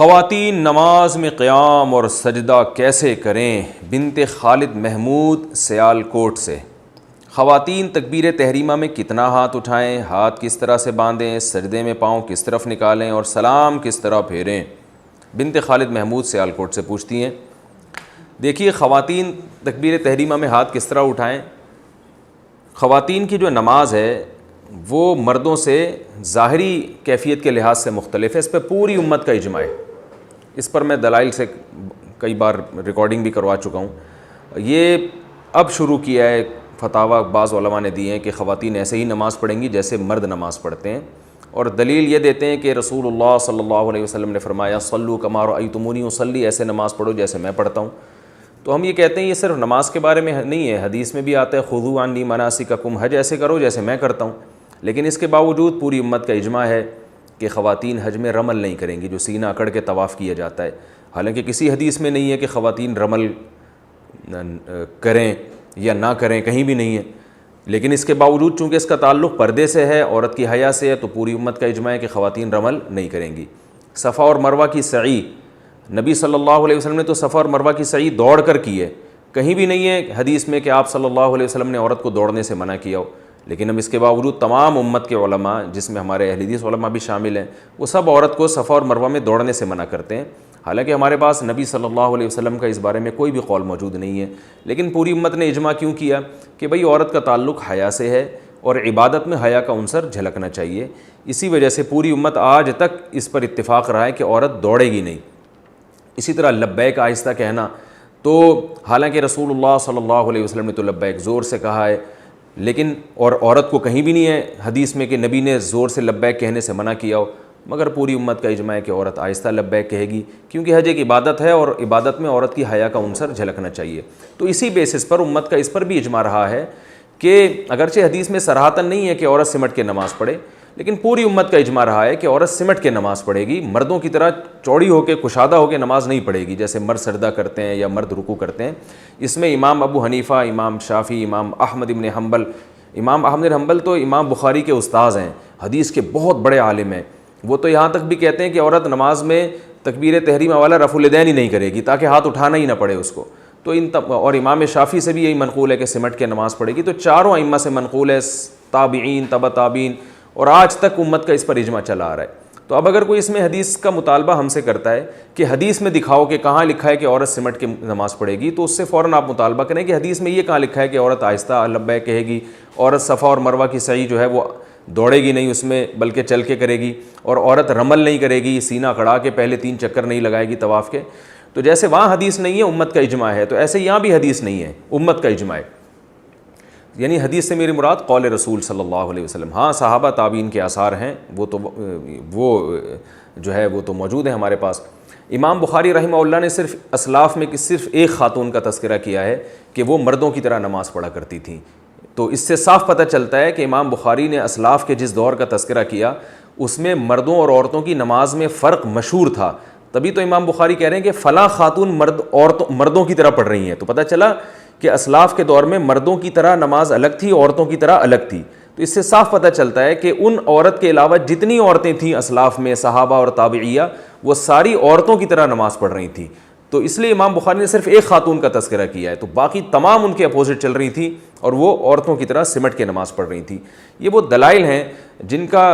خواتین نماز میں قیام اور سجدہ کیسے کریں؟ بنت خالد محمود سیالکوٹ سے۔ خواتین تکبیر تحریمہ میں کتنا ہاتھ اٹھائیں، ہاتھ کس طرح سے باندھیں، سجدے میں پاؤں کس طرف نکالیں اور سلام کس طرح پھیریں؟ بنت خالد محمود سیالکوٹ سے پوچھتی ہیں۔ دیکھیے، خواتین تکبیر تحریمہ میں ہاتھ کس طرح اٹھائیں۔ خواتین کی جو نماز ہے وہ مردوں سے ظاہری کیفیت کے لحاظ سے مختلف ہے، اس پہ پوری امت کا اجماع ہے۔ اس پر میں دلائل سے کئی بار ریکارڈنگ بھی کروا چکا ہوں۔ یہ اب شروع کیا ہے، فتاویٰ بعض علماء نے دیے ہیں کہ خواتین ایسے ہی نماز پڑھیں گی جیسے مرد نماز پڑھتے ہیں، اور دلیل یہ دیتے ہیں کہ رسول اللہ صلی اللہ علیہ وسلم نے فرمایا صلوا کما رأیتمونی اصلی، ایسے نماز پڑھو جیسے میں پڑھتا ہوں۔ تو ہم یہ کہتے ہیں یہ صرف نماز کے بارے میں نہیں ہے، حدیث میں بھی آتا ہے خذوا عنی مناسککم، حج ایسے کرو جیسے میں کرتا ہوں۔ لیکن اس کے باوجود پوری امت کا اجماع ہے کہ خواتین حج میں رمل نہیں کریں گی، جو سینہ اکڑ کے طواف کیا جاتا ہے۔ حالانکہ کسی حدیث میں نہیں ہے کہ خواتین رمل کریں یا نہ کریں، کہیں بھی نہیں ہے، لیکن اس کے باوجود چونکہ اس کا تعلق پردے سے ہے، عورت کی حیا سے ہے، تو پوری امت کا اجماع ہے کہ خواتین رمل نہیں کریں گی۔ صفا اور مروہ کی سعی، نبی صلی اللہ علیہ وسلم نے تو صفا اور مروہ کی سعی دوڑ کر کی ہے، کہیں بھی نہیں ہے حدیث میں کہ آپ صلی اللہ علیہ وسلم نے عورت کو دوڑنے سے منع کیا ہو۔ لیکن اب اس کے باوجود تمام امت کے علماء، جس میں ہمارے اہل حدیث علماء بھی شامل ہیں، وہ سب عورت کو صفا اور مروہ میں دوڑنے سے منع کرتے ہیں۔ حالانکہ ہمارے پاس نبی صلی اللہ علیہ وسلم کا اس بارے میں کوئی بھی قول موجود نہیں ہے، لیکن پوری امت نے اجماع کیوں کیا کہ بھئی عورت کا تعلق حیا سے ہے اور عبادت میں حیا کا عنصر جھلکنا چاہیے۔ اسی وجہ سے پوری امت آج تک اس پر اتفاق رہا ہے کہ عورت دوڑے گی نہیں۔ اسی طرح لبیک آہستہ کہنا، تو حالانکہ رسول اللہ صلی اللہ علیہ وسلم نے تو لبیک زور سے کہا ہے، لیکن اور عورت کو کہیں بھی نہیں ہے حدیث میں کہ نبی نے زور سے لبیک کہنے سے منع کیا ہو، مگر پوری امت کا اجماع ہے کہ عورت آہستہ لبیک کہے گی، کیونکہ حج ایک عبادت ہے اور عبادت میں عورت کی حیا کا عنصر جھلکنا چاہیے۔ تو اسی بیسس پر امت کا اس پر بھی اجماع رہا ہے کہ اگرچہ حدیث میں صراحتاً نہیں ہے کہ عورت سمٹ کے نماز پڑھے، لیکن پوری امت کا اجماع رہا ہے کہ عورت سمٹ کے نماز پڑھے گی، مردوں کی طرح چوڑی ہو کے کشادہ ہو کے نماز نہیں پڑھے گی جیسے مرد سجدہ کرتے ہیں یا مرد رکوع کرتے ہیں۔ اس میں امام ابو حنیفہ، امام شافعی، امام احمد بن حنبل، امام احمد بن حنبل تو امام بخاری کے استاذ ہیں، حدیث کے بہت بڑے عالم ہیں، وہ تو یہاں تک بھی کہتے ہیں کہ عورت نماز میں تکبیر تحریمہ والا رفع الیدین ہی نہیں کرے گی تاکہ ہاتھ اٹھانا ہی نہ پڑے اس کو۔ تو اور امام شافعی سے بھی یہی منقول ہے کہ سمٹ کے نماز پڑھے گی۔ تو چاروں ائمہ سے منقول ہے، تابعین، تبع تابعین، اور آج تک امت کا اس پر اجماع چلا آ رہا ہے۔ تو اب اگر کوئی اس میں حدیث کا مطالبہ ہم سے کرتا ہے کہ حدیث میں دکھاؤ کہ کہاں لکھا ہے کہ عورت سمٹ کے نماز پڑھے گی، تو اس سے فوراً آپ مطالبہ کریں کہ حدیث میں یہ کہاں لکھا ہے کہ عورت آہستہ لبیک کہے گی، عورت صفا اور مروہ کی سعی جو ہے وہ دوڑے گی نہیں اس میں بلکہ چل کے کرے گی، اور عورت رمل نہیں کرے گی، سینہ کھڑا کے پہلے 3 چکر نہیں لگائے گی طواف کے۔ تو جیسے وہاں حدیث نہیں ہے امت کا اجماع ہے، تو ایسے یہاں بھی حدیث نہیں ہے امت کا اجماع ہے۔ یعنی حدیث سے میری مراد قول رسول صلی اللہ علیہ وسلم۔ ہاں صحابہ تابعین کے آثار ہیں، وہ جو ہے وہ تو موجود ہیں ہمارے پاس۔ امام بخاری رحمہ اللہ نے صرف اسلاف میں صرف ایک خاتون کا تذکرہ کیا ہے کہ وہ مردوں کی طرح نماز پڑھا کرتی تھیں، تو اس سے صاف پتہ چلتا ہے کہ امام بخاری نے اسلاف کے جس دور کا تذکرہ کیا اس میں مردوں اور عورتوں کی نماز میں فرق مشہور تھا، تبھی تو امام بخاری کہہ رہے ہیں کہ فلاں خاتون مردوں کی طرح پڑھ رہی ہیں۔ تو پتہ چلا کہ اسلاف کے دور میں مردوں کی طرح نماز الگ تھی، عورتوں کی طرح الگ تھی۔ تو اس سے صاف پتہ چلتا ہے کہ ان عورت کے علاوہ جتنی عورتیں تھیں اسلاف میں، صحابہ اور تابعیہ، وہ ساری عورتوں کی طرح نماز پڑھ رہی تھیں۔ تو اس لیے امام بخاری نے صرف ایک خاتون کا تذکرہ کیا ہے، تو باقی تمام ان کے اپوزٹ چل رہی تھیں اور وہ عورتوں کی طرح سمٹ کے نماز پڑھ رہی تھیں۔ یہ وہ دلائل ہیں جن کا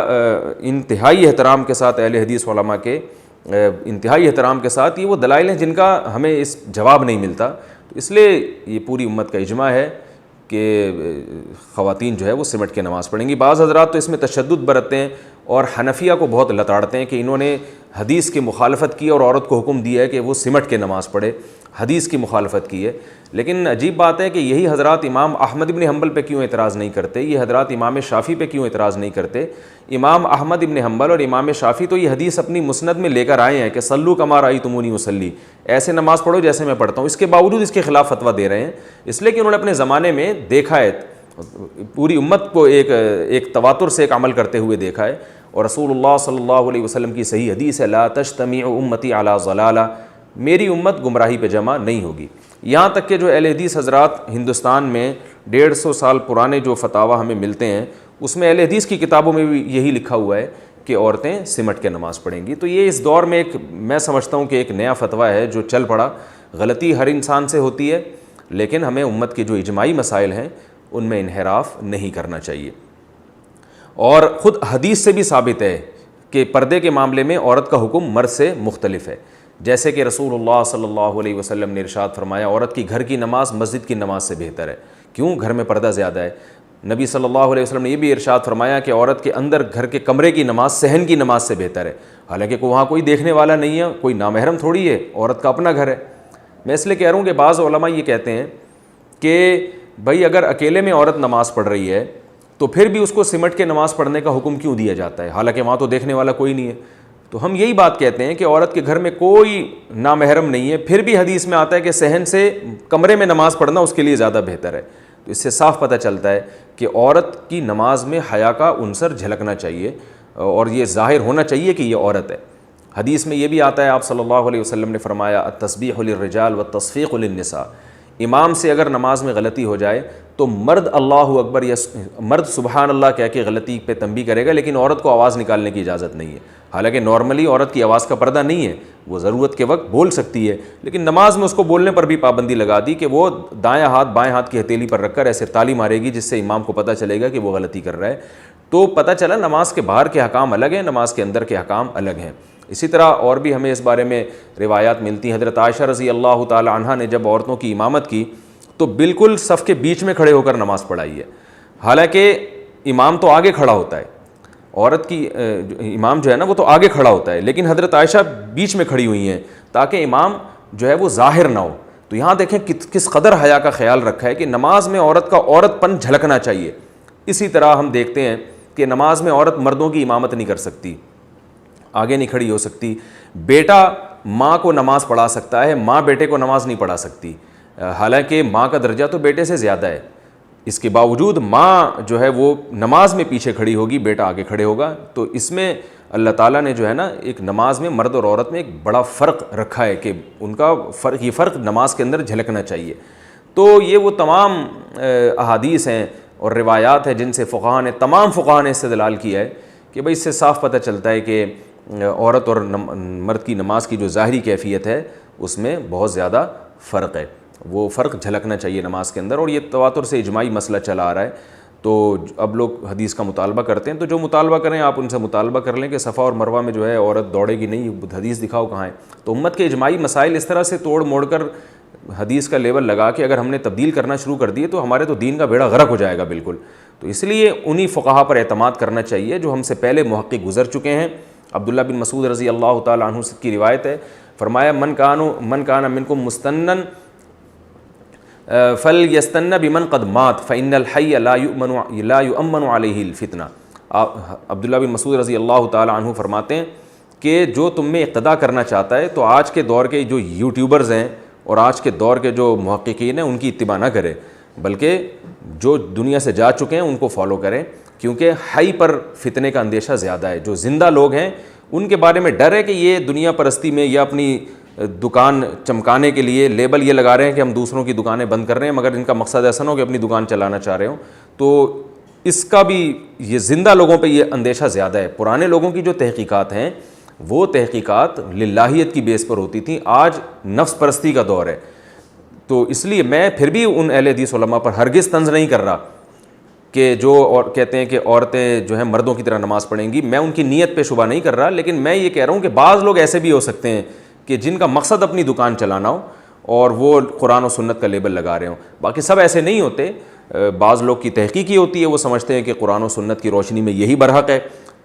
انتہائی احترام کے ساتھ اہل حدیث علماء کے انتہائی احترام کے ساتھ یہ وہ دلائل ہیں جن کا ہمیں اس جواب نہیں ملتا۔ تو اس لیے یہ پوری امت کا اجماع ہے کہ خواتین جو ہے وہ سمٹ کے نماز پڑھیں گی۔ بعض حضرات تو اس میں تشدد برتتے ہیں اور حنفیہ کو بہت لتاڑتے ہیں کہ انہوں نے حدیث کی مخالفت کی اور عورت کو حکم دیا ہے کہ وہ سمٹ کے نماز پڑھے، حدیث کی مخالفت کی ہے۔ لیکن عجیب بات ہے کہ یہی حضرات امام احمد بن حنبل پہ کیوں اعتراض نہیں کرتے، یہ حضرات امام شافعی پہ کیوں اعتراض نہیں کرتے؟ امام احمد بن حنبل اور امام شافعی تو یہ حدیث اپنی مسند میں لے کر آئے ہیں کہ صلو کما رأیتمونی اصلی، ایسے نماز پڑھو جیسے میں پڑھتا ہوں، اس کے باوجود اس کے خلاف فتویٰ دے رہے ہیں، اس لیے کہ انہوں نے اپنے زمانے میں دیکھا ہے، پوری امت کو ایک تواتر سے ایک عمل کرتے ہوئے دیکھا ہے، اور رسول اللہ صلی اللہ علیہ وسلم کی صحیح حدیث ہے لا تجتمع امتی علی ضلالہ، میری امت گمراہی پہ جمع نہیں ہوگی۔ یہاں تک کہ جو اہل حدیث حضرات ہندوستان میں 150 سال پرانے جو فتاویٰ ہمیں ملتے ہیں اس میں اہل حدیث کی کتابوں میں بھی یہی لکھا ہوا ہے کہ عورتیں سمٹ کے نماز پڑھیں گی. تو یہ اس دور میں ایک میں سمجھتا ہوں کہ ایک نیا فتویٰ ہے جو چل پڑا. غلطی ہر انسان سے ہوتی ہے, لیکن ہمیں امت کے جو اجماعی مسائل ہیں ان میں انحراف نہیں کرنا چاہیے. اور خود حدیث سے بھی ثابت ہے کہ پردے کے معاملے میں عورت کا حکم مرد سے مختلف ہے. جیسے کہ رسول اللہ صلی اللہ علیہ وسلم نے ارشاد فرمایا, عورت کی گھر کی نماز مسجد کی نماز سے بہتر ہے. کیوں؟ گھر میں پردہ زیادہ ہے. نبی صلی اللہ علیہ وسلم نے یہ بھی ارشاد فرمایا کہ عورت کے اندر گھر کے کمرے کی نماز صحن کی نماز سے بہتر ہے. حالانکہ وہاں کوئی دیکھنے والا نہیں ہے, کوئی نامحرم تھوڑی ہے, عورت کا اپنا گھر ہے. میں اس لیے کہہ رہا ہوں کہ بعض علماء یہ کہتے ہیں کہ بھائی اگر اکیلے میں عورت نماز پڑھ رہی ہے تو پھر بھی اس کو سمٹ کے نماز پڑھنے کا حکم کیوں دیا جاتا ہے, حالانکہ وہاں تو دیکھنے والا کوئی نہیں ہے. تو ہم یہی بات کہتے ہیں کہ عورت کے گھر میں کوئی نامحرم نہیں ہے, پھر بھی حدیث میں آتا ہے کہ صحن سے کمرے میں نماز پڑھنا اس کے لیے زیادہ بہتر ہے. تو اس سے صاف پتہ چلتا ہے کہ عورت کی نماز میں حیا کا عنصر جھلکنا چاہیے اور یہ ظاہر ہونا چاہیے کہ یہ عورت ہے. حدیث میں یہ بھی آتا ہے, آپ صلی اللہ علیہ وسلم نے فرمایا التسبیح للرجال والتصفیق للنساء. امام سے اگر نماز میں غلطی ہو جائے تو مرد اللہ اکبر یا مرد سبحان اللہ کہہ کے غلطی پہ تنبیہ کرے گا, لیکن عورت کو آواز نکالنے کی اجازت نہیں ہے. حالانکہ نارملی عورت کی آواز کا پردہ نہیں ہے, وہ ضرورت کے وقت بول سکتی ہے, لیکن نماز میں اس کو بولنے پر بھی پابندی لگا دی کہ وہ دائیں ہاتھ بائیں ہاتھ کی ہتھیلی پر رکھ کر ایسے تالی مارے گی جس سے امام کو پتہ چلے گا کہ وہ غلطی کر رہا ہے. تو پتہ چلا نماز کے باہر کے حکام الگ ہیں, نماز کے اندر کے حکام الگ ہیں. اسی طرح اور بھی ہمیں اس بارے میں روایات ملتی ہیں. حضرت عائشہ رضی اللہ تعالی عنہا نے جب عورتوں کی امامت کی تو بالکل صف کے بیچ میں کھڑے ہو کر نماز پڑھائی ہے. حالانکہ امام تو آگے کھڑا ہوتا ہے, عورت کی امام جو ہے نا وہ تو آگے کھڑا ہوتا ہے, لیکن حضرت عائشہ بیچ میں کھڑی ہوئی ہیں تاکہ امام جو ہے وہ ظاہر نہ ہو. تو یہاں دیکھیں کس قدر حیا کا خیال رکھا ہے کہ نماز میں عورت کا عورت پن جھلکنا چاہیے. اسی طرح ہم دیکھتے ہیں کہ نماز میں عورت مردوں کی امامت نہیں کر سکتی, آگے نہیں کھڑی ہو سکتی. بیٹا ماں کو نماز پڑھا سکتا ہے, ماں بیٹے کو نماز نہیں پڑھا سکتی. حالانکہ ماں کا درجہ تو بیٹے سے زیادہ ہے, اس کے باوجود ماں جو ہے وہ نماز میں پیچھے کھڑی ہوگی, بیٹا آگے کھڑے ہوگا. تو اس میں اللہ تعالیٰ نے جو ہے نا ایک نماز میں مرد اور عورت میں ایک بڑا فرق رکھا ہے کہ ان کا یہ فرق نماز کے اندر جھلکنا چاہیے. تو یہ وہ تمام احادیث ہیں اور روایات ہیں جن سے تمام فقہاء نے استدلال کیا ہے کہ بھئی اس سے صاف پتہ چلتا ہے کہ عورت اور مرد کی نماز کی جو ظاہری کیفیت ہے اس میں بہت زیادہ فرق ہے. وہ فرق جھلکنا چاہیے نماز کے اندر, اور یہ تواتر سے اجماعی مسئلہ چلا آ رہا ہے. تو اب لوگ حدیث کا مطالبہ کرتے ہیں, تو جو مطالبہ کریں آپ ان سے مطالبہ کر لیں کہ صفا اور مروہ میں جو ہے عورت دوڑے گی نہیں, حدیث دکھاؤ کہاں ہے. تو امت کے اجماعی مسائل اس طرح سے توڑ موڑ کر حدیث کا لیول لگا کے اگر ہم نے تبدیل کرنا شروع کر دیے تو ہمارے تو دین کا بیڑا غرق ہو جائے گا بالکل. تو اس لیے انہی فقہا پر اعتماد کرنا چاہیے جو ہم سے پہلے محقق گزر چکے ہیں. عبداللہ بن مسعود رضی اللہ تعالیٰ عنہ کی روایت ہے, فرمایا من کان منکم مستنن فلیستن بمن قد مات فإن الحی لا یؤمن علیہ الفتنہ. عبداللہ بن مسعود رضی اللہ تعالیٰ عنہ فرماتے ہیں کہ جو تم میں اقتدا کرنا چاہتا ہے تو آج کے دور کے جو یوٹیوبرز ہیں اور آج کے دور کے جو محققین ہیں ان کی اتباع نہ کرے, بلکہ جو دنیا سے جا چکے ہیں ان کو فالو کریں, کیونکہ حی پر فتنے کا اندیشہ زیادہ ہے. جو زندہ لوگ ہیں ان کے بارے میں ڈر ہے کہ یہ دنیا پرستی میں یا اپنی دکان چمکانے کے لیے لیبل یہ لگا رہے ہیں کہ ہم دوسروں کی دکانیں بند کر رہے ہیں, مگر ان کا مقصد ایسا نہ ہو کہ اپنی دکان چلانا چاہ رہے ہوں. تو اس کا بھی یہ زندہ لوگوں پہ یہ اندیشہ زیادہ ہے. پرانے لوگوں کی جو تحقیقات ہیں وہ تحقیقات للہیت کی بیس پر ہوتی تھیں, آج نفس پرستی کا دور ہے. تو اس لیے میں پھر بھی ان اہل حدیث علماء پر ہرگز طنز نہیں کر رہا کہ جو اور کہتے ہیں کہ عورتیں جو ہیں مردوں کی طرح نماز پڑھیں گی. میں ان کی نیت پہ شبہ نہیں کر رہا, لیکن میں یہ کہہ رہا ہوں کہ بعض لوگ ایسے بھی ہو سکتے ہیں کہ جن کا مقصد اپنی دکان چلانا ہو اور وہ قرآن و سنت کا لیبل لگا رہے ہوں. باقی سب ایسے نہیں ہوتے. بعض لوگ کی تحقیق یہ ہوتی ہے, وہ سمجھتے ہیں کہ قرآن و سنت کی روشنی میں یہی برحق ہے.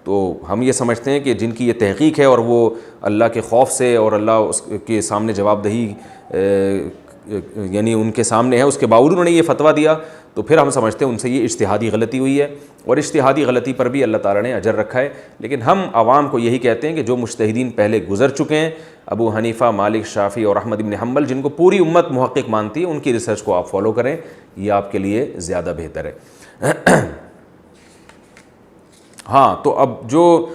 تو ہم یہ سمجھتے ہیں کہ جن کی یہ تحقیق ہے اور وہ اللہ کے خوف سے اور اللہ اس کے سامنے جواب دہی یعنی ان کے سامنے ہے, اس کے باوجود انہوں نے یہ فتویٰ دیا, تو پھر ہم سمجھتے ہیں ان سے یہ اجتہادی غلطی ہوئی ہے, اور اجتہادی غلطی پر بھی اللہ تعالیٰ نے اجر رکھا ہے. لیکن ہم عوام کو یہی کہتے ہیں کہ جو مجتہدین پہلے گزر چکے ہیں, ابو حنیفہ, مالک, شافعی اور احمد بن حنبل, جن کو پوری امت محقق مانتی ہے, ان کی ریسرچ کو آپ فالو کریں, یہ آپ کے لیے زیادہ بہتر ہے. ہاں, تو اب جو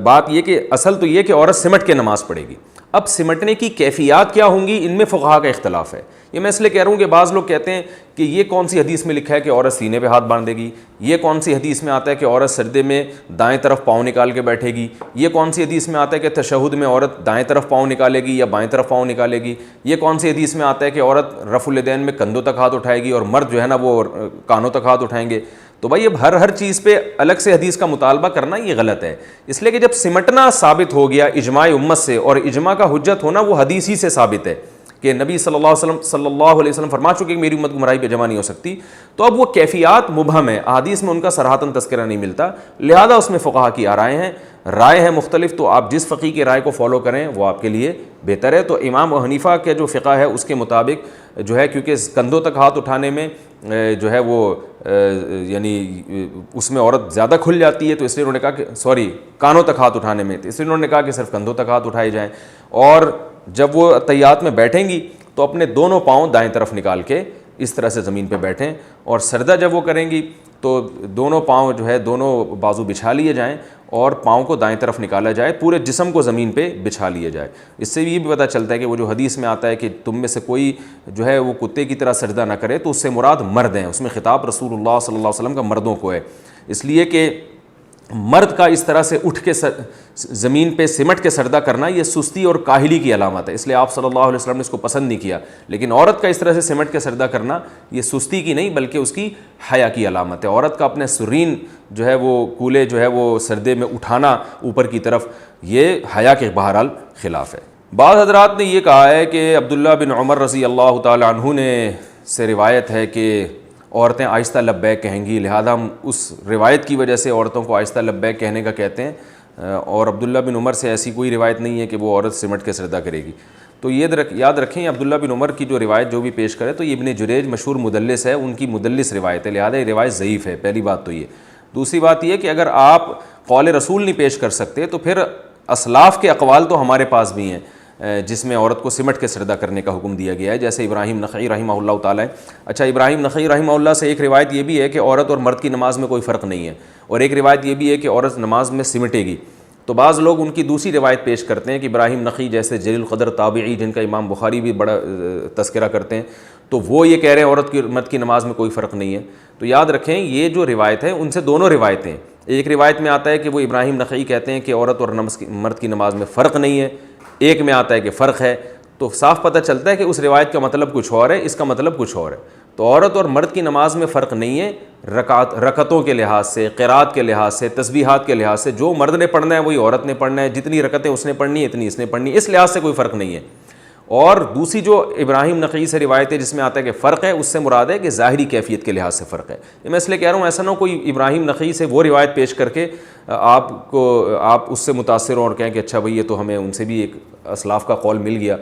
بات یہ کہ اصل تو یہ کہ عورت سمٹ کے نماز پڑھے گی. اب سمٹنے کی کیفیات کیا ہوں گی، ان میں فقہا کا اختلاف ہے. یہ میں اس لیے کہہ رہا ہوں کہ بعض لوگ کہتے ہیں کہ یہ کون سی حدیث میں لکھا ہے کہ عورت سینے پہ ہاتھ باندھے گی، یہ کون سی حدیث میں آتا ہے کہ عورت سجدے میں دائیں طرف پاؤں نکال کے بیٹھے گی، یہ کون سی حدیث میں آتا ہے کہ تشہد میں عورت دائیں طرف پاؤں نکالے گی یا بائیں طرف پاؤں نکالے گی، یہ کون سی حدیث میں آتا ہے کہ عورت رفع الیدین میں کندھوں تک ہاتھ اٹھائے گی اور مرد جو ہے نا وہ کانوں تک ہاتھ اٹھائیں گے. تو بھائی اب ہر چیز پہ الگ سے حدیث کا مطالبہ کرنا یہ غلط ہے. اس لیے کہ جب سمٹنا ثابت ہو گیا اجماع امت سے، اور اجماع کا حجت ہونا وہ حدیث ہی سے ثابت ہے کہ نبی صلی اللہ علیہ وسلم فرما چکے کہ میری امت گمراہی پہ جمع نہیں ہو سکتی، تو اب وہ کیفیات مبہم ہے، احادیث میں ان کا صراحتاً تذکرہ نہیں ملتا، لہذا اس میں فقہا کی رائے ہیں مختلف. تو آپ جس فقی کی رائے کو فالو کریں وہ آپ کے لیے بہتر ہے. تو امام ابو حنیفہ کے جو فقہ ہے اس کے مطابق جو ہے، کیونکہ کندھوں تک ہاتھ اٹھانے میں جو ہے وہ یعنی اس میں عورت زیادہ کھل جاتی ہے، تو اس لیے انہوں نے کہا کہ کانوں تک ہاتھ اٹھانے میں، اس لیے انہوں نے کہا کہ صرف کندھوں تک ہاتھ اٹھائے جائیں. اور جب وہ تحیات میں بیٹھیں گی تو اپنے دونوں پاؤں دائیں طرف نکال کے اس طرح سے زمین پہ بیٹھیں، اور سجدہ جب وہ کریں گی تو دونوں پاؤں جو ہے دونوں بازو بچھا لیے جائیں اور پاؤں کو دائیں طرف نکالا جائے، پورے جسم کو زمین پہ بچھا لیا جائے. اس سے یہ بھی پتہ چلتا ہے کہ وہ جو حدیث میں آتا ہے کہ تم میں سے کوئی جو ہے وہ کتے کی طرح سجدہ نہ کرے، تو اس سے مراد مرد ہیں، اس میں خطاب رسول اللہ صلی اللہ علیہ وسلم کا مردوں کو ہے. اس لیے کہ مرد کا اس طرح سے اٹھ کے زمین پہ سمٹ کے سجدہ کرنا یہ سستی اور کاہلی کی علامت ہے، اس لیے آپ صلی اللہ علیہ وسلم نے اس کو پسند نہیں کیا. لیکن عورت کا اس طرح سے سمٹ کے سجدہ کرنا یہ سستی کی نہیں بلکہ اس کی حیا کی علامت ہے. عورت کا اپنے سرین جو ہے وہ کولے جو ہے وہ سجدے میں اٹھانا اوپر کی طرف، یہ حیا کے بہرحال خلاف ہے. بعض حضرات نے یہ کہا ہے کہ عبداللہ بن عمر رضی اللہ تعالی عنہ نے سے روایت ہے کہ عورتیں آہستہ لبیک کہیں گی، لہذا ہم اس روایت کی وجہ سے عورتوں کو آہستہ لبیک کہنے کا کہتے ہیں، اور عبداللہ بن عمر سے ایسی کوئی روایت نہیں ہے کہ وہ عورت سمٹ کے سجدہ کرے گی. تو یہ یاد رکھیں عبداللہ بن عمر کی جو روایت جو بھی پیش کرے تو یہ ابن جریج مشہور مدلس ہے، ان کی مدلس روایت ہے، لہذا یہ روایت ضعیف ہے. پہلی بات تو یہ. دوسری بات یہ کہ اگر آپ قول رسول نہیں پیش کر سکتے تو پھر اسلاف کے اقوال تو ہمارے پاس بھی ہیں جس میں عورت کو سمٹ کے سجدہ کرنے کا حکم دیا گیا ہے، جیسے ابراہیم نخعی رحمہ اللہ تعالیٰ. اچھا، ابراہیم نخعی رحمہ اللہ سے ایک روایت یہ بھی ہے کہ عورت اور مرد کی نماز میں کوئی فرق نہیں ہے، اور ایک روایت یہ بھی ہے کہ عورت نماز میں سمٹے گی. تو بعض لوگ ان کی دوسری روایت پیش کرتے ہیں کہ ابراہیم نخعی جیسے جلیل القدر تابعی جن کا امام بخاری بھی بڑا تذکرہ کرتے ہیں، تو وہ یہ کہہ رہے ہیں عورت کی مرد کی نماز میں کوئی فرق نہیں ہے. تو یاد رکھیں یہ جو روایت ہے ان سے دونوں روایتیں، ایک روایت میں آتا ہے کہ وہ ابراہیم نخعی کہتے ہیں کہ عورت اور مرد کی نماز میں فرق نہیں ہے، ایک میں آتا ہے کہ فرق ہے. تو صاف پتہ چلتا ہے کہ اس روایت کا مطلب کچھ اور ہے، اس کا مطلب کچھ اور ہے. تو عورت اور مرد کی نماز میں فرق نہیں ہے رکعتوں کے لحاظ سے، قرات کے لحاظ سے، تسبیحات کے لحاظ سے. جو مرد نے پڑھنا ہے وہی عورت نے پڑھنا ہے، جتنی رکعتیں اس نے پڑھنی ہے اتنی اس نے پڑھنی ہے، اس لحاظ سے کوئی فرق نہیں ہے. اور دوسری جو ابراہیم نخعی سے روایت ہے جس میں آتا ہے کہ فرق ہے، اس سے مراد ہے کہ ظاہری کیفیت کے لحاظ سے فرق ہے. میں اس لیے کہہ رہا ہوں ایسا نہ ہو کوئی ابراہیم نخعی سے وہ روایت پیش کر کے آپ اس سے متاثر ہوں اور کہیں کہ اچھا بھئی یہ تو ہمیں ان سے بھی ایک اسلاف کا قول مل گیا.